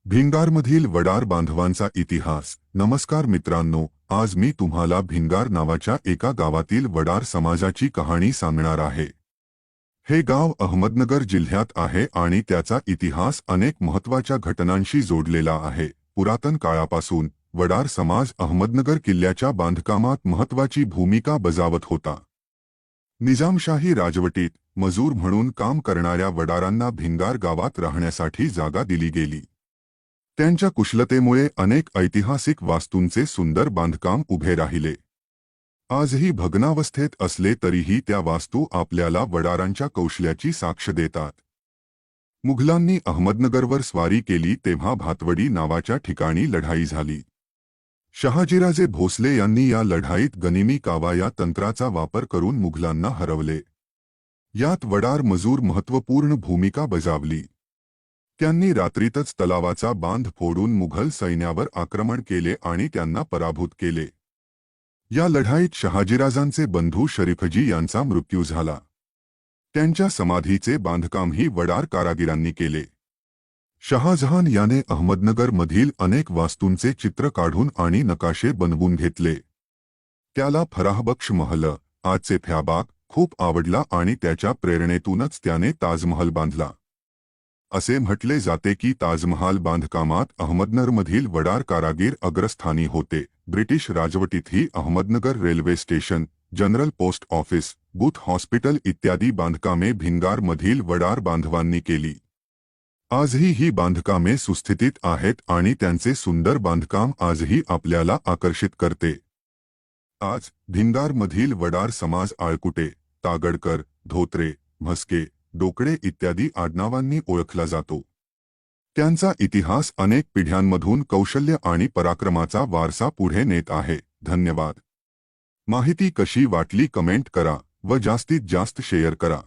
भिंगारमधील वडार बांधवांचा इतिहास। नमस्कार मित्रांनो, आज मी तुम्हाला भिंगार नावाच्या एका गावातील वडार समाजाची कहाणी सांगणार आहे। हे गाव अहमदनगर जिल्ह्यात आहे आणि त्याचा इतिहास अनेक महत्त्वाच्या घटनांशी जोडलेला आहे। पुरातन काळापासून वडार समाज अहमदनगर किल्ल्याच्या बांधकामात महत्त्वाची भूमिका बजावत होता। निजामशाही राजवटीत मजूर म्हणून काम करणाऱ्या वडारांना भिंगार गावात राहण्यासाठी जागा दिली गेली। त्यांच्या कुशलतेमुळे अनेक ऐतिहासिक वास्तूंचे सुंदर बांधकाम उभे राहिले। आजही भग्नावस्थेत असले तरीही त्या वास्तू आपल्याला वडारांच्या कौशल्याची साक्ष देतात। मुघलांनी अहमदनगरवर स्वारी केली तेव्हा भातवडी नावाच्या ठिकाणी लढाई झाली। शहाजीराजे भोसले यांनी या लढाईत गनिमी कावा या तंत्राचा वापर करून मुघलांना हरवले। यात वडार मजूर महत्त्वपूर्ण भूमिका बजावली। त्यांनी रात्रीतच तलावाचा बांध फोडून मुघल सैन्यावर आक्रमण केले आणि त्यांना पराभूत केले। या लढाईत शहाजीराजांचे बंधू शरीफजी यांचा मृत्यू झाला। त्यांच्या समाधीचे बांधकामही वडार कारागिरांनी केले। शहाजहान याने अहमदनगरमधील अनेक वास्तूंचे चित्र काढून आणि नकाशे बनवून घेतले। त्याला फराहबख्श महल, आजचे फ्याबाग, खूप आवडला आणि त्याच्या प्रेरणेतूनच त्याने ताजमहल बांधला। असे म्हटले जाते की ताजमहाल बांधकामात अहमदनगरमधील वडार कारागीर अग्रस्थानी होते। ब्रिटिश राजवटीतही Ahmednagar railway station, general post office, booth hospital इत्यादी बांधकामे भिंगारमधील वडार बांधवांनी केली। आजही ही बांधकामे सुस्थितीत आहेत आणि त्यांचे सुंदर बांधकाम आजही आपल्याला आकर्षित करते। आज भिंगारमधील वडार समाज आळकुटे, तागडकर, धोत्रे, म्हस्के, डोकडे इत्यादी आडनावांनी ओळखला जातो। त्यांचा इतिहास अनेक पिढ्यांमधून कौशल्य आणि पराक्रमाचा वारसा पुढे नेत आहे। धन्यवाद। माहिती कशी वाटली कमेंट करा व जास्तीत जास्त शेअर करा।